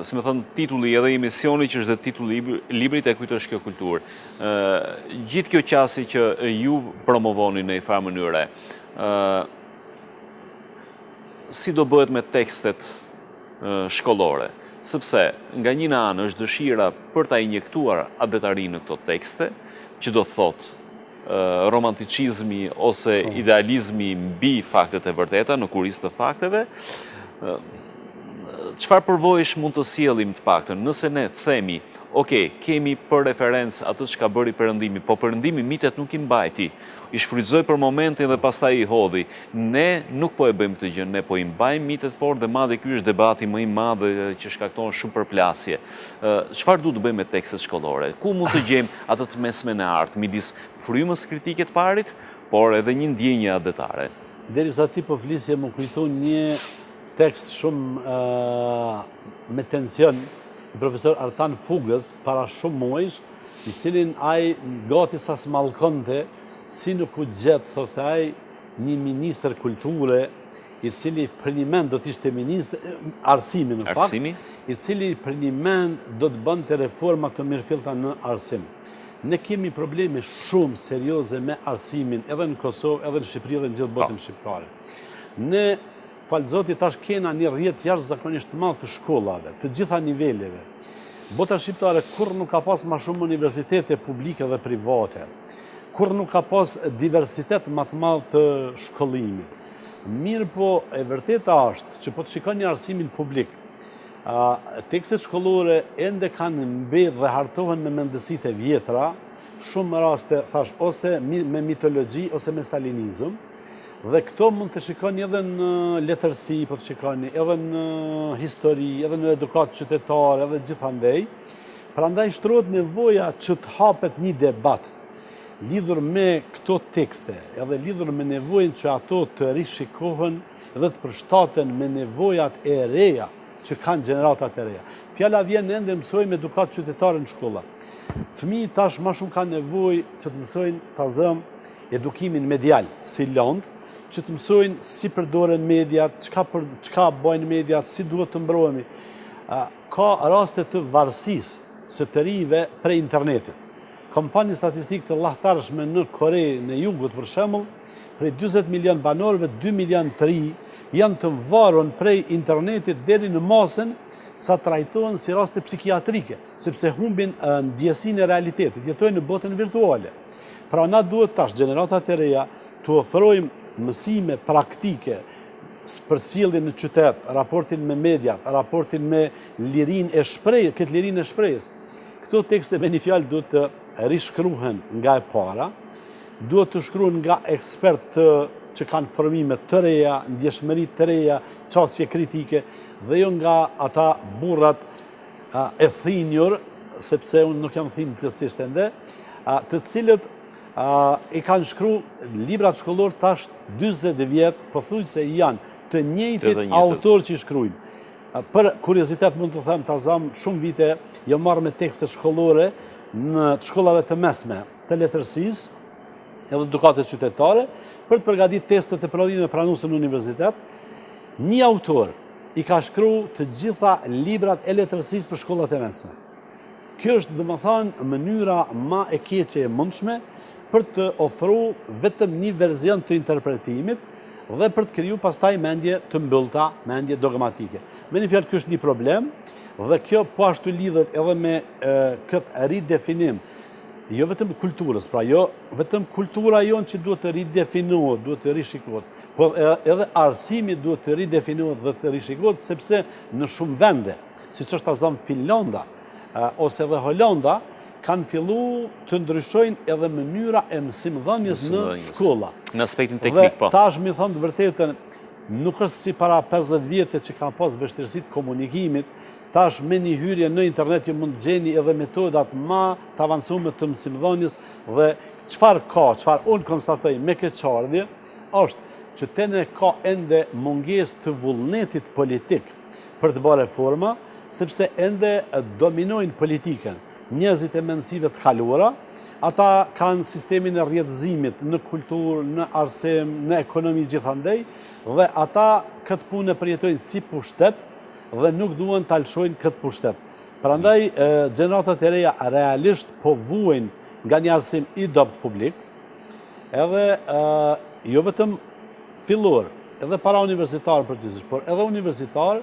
si me thënë, titulli edhe emisioni që është dhe titulli librit e kujto është kjo kulturë. Gjithë kjo qasi që ju promovoni në i farë mënyre, si do bëhet me tekstet shkollore? Sepse nga një anë është dëshira për ta injektuar adetari në këto tekste, që do thotë romanticizmi ose idealizmi mbi faktet e vërteta, në kurisë të fakteve. Çfarë përvojësh mund të sjellim të paktën, nëse ne themi, kemi për referencë atë që ka bëri Perëndimi, po Perëndimi mitet nuk i mbajti, i shfrytëzoi për momentin dhe pastaj i hodhi. Ne nuk po e bëjmë këtë gjë, ne po i mbajmë mitet fort dhe madje ky është debati më i madh që shkakton shumë përplasje. Çfarë duhet të bëjmë me tekstet shkollore? Ku mund të gjejmë atë të mesmen e artë midis frymës kritike të parit, por edhe një ndjenje adetare? Derisa ti po flisje më kujton një tekst shumë me tension, profesor Artan Fugës, para shumë muajsh, i cilin ai gati sa smalkonte, si nuk u gjetë, thotë ai, një ministër kulture, i cili për një mend do t'ishte ministër, arsimi në fakt, i cili për një mend do të bënte reforma të mirëfillta në arsim. Ne kemi probleme shumë serioze me arsimin, edhe në Kosovë, edhe në Shqipëri, edhe në gjithë botën shqiptare. Ne falë Zotit, tash kena një rrjet jashtëzakonisht të madh të shkollave, të gjitha niveleve. Bota shqiptare kur nuk ka pas më shumë universitete publike dhe private, kur nuk ka pas diversitet më të madh të shkollimit. Mirë po, e vërteta është që po të shikoni arsimin publik, tekstet shkollore ende kanë mbledh dhe hartohen me mendësitë e vjetra, shumë raste thash ose me mitologji ose me stalinizëm. Dhe këto mund të shikoni edhe në letërsi, po të shikoni edhe në histori, edhe në edukatë qytetare, edhe gjithandej. Prandaj shtrohet nevoja që të hapet një debat lidhur me këto tekste, edhe lidhur me nevojën që ato të rishikohen dhe të përshtaten me nevojat e reja që kanë gjeneratat e reja. Fjala vjen ende mësojmë edukatë qytetare në shkolla. Fëmijët tash më shumë kanë nevojë që të mësojnë tazëm edukimin medial, si lëndë, që të mësojnë si përdoren mediat, çka bëjnë mediat, si duhet të mbrohemi. Ka raste të varësisë së të rive prej internetit. Kompani statistikë të llahtarshme në Kore në Jugut, për shembull, prej 40 milion banorëve, 2 milion të ri janë të varur prej internetit deri në masën sa trajtohen si raste psikiatrike, sepse humbin ndjesinë e realitetit, jetojnë në botën virtuale. Pra na duhet tash gjeneratat e reja të ofrojmë mësime praktike për sjelljen në qytet, raportin me mediat, raportin me lirinë e shprehjes, këtë lirinë e shprehjes. Këto tekste me një fjalë duhet të rishkruhen nga e para, duhet të shkruhen nga ekspertë që kanë formime të reja, ndjeshmëri të reja, qasje kritike, dhe jo nga ata burrat e thinjur, sepse unë nuk jam thinjur plotësisht ende, të cilët i kanë shkru librat shkollor tash 40 vjet, pothuajse janë të njëjtit autor që i shkruajnë. Për kuriozitet mund të them tazam shumë vite jam marrë me tekste shkollore në shkollave të mesme të letërsisë edhe edukatës qytetare për të përgatitur testet e provimeve pranuese në universitet. Një autor i ka shkruar të gjitha librat e letërsisë për shkollat e mesme. Kjo është domethënë mënyra më e keqe e mundshme për të ofruar vetëm një version të interpretimit dhe për të kriju pastaj mendje të mbyllta, mendje dogmatike. Me një fjalë, kjo është një problem dhe kjo po ashtu lidhet edhe me këtë ridefinim, jo vetëm kulturës, pra jo vetëm kultura jonë që duhet të ridefinohet, duhet të rishikohet, por edhe arsimi duhet të ridefinohet dhe të rishikohet, sepse në shumë vende, siç është tazëm Finlanda ose edhe Holanda, kanë fillu të ndryshojnë edhe mënyra e mësimdhënies në shkolla. Në aspektin teknik, po. Dhe tash mi thonë të vërtetën, nuk është si para 50 vjetë që ka pas vështirësitë komunikimit, tash me një hyrje në internet ju mund të gjeni edhe metodat më të avancuara të mësimdhënies dhe çfarë unë konstatoj me keqardhje është që tene ka ende mungesë të vullnetit politik për të bërë reforma, sepse ende dominojnë politikën njerëzit e mendësive të kaluara, ata kanë sistemin e rrjedhëzimit në kulturë, në arsim, në ekonomi gjithandej, dhe ata këtë punë përjetojnë si pushtet dhe nuk duan të alëshojnë këtë pushtet. Prandaj, gjeneratat e reja realisht po vuajnë nga një arsim i dopt publik, edhe jo vetëm fillor, edhe para universitarë përgjithsisht, por edhe universitarë,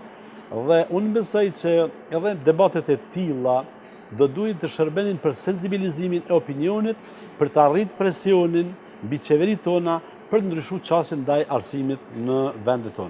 dhe unë besoj që edhe debatet e tilla do duhet të shërbenin për sensibilizimin e opinionit, për të arrit presionin mbi qeveritë tona për të ndryshuar çështjen ndaj arsimit në vendet tona.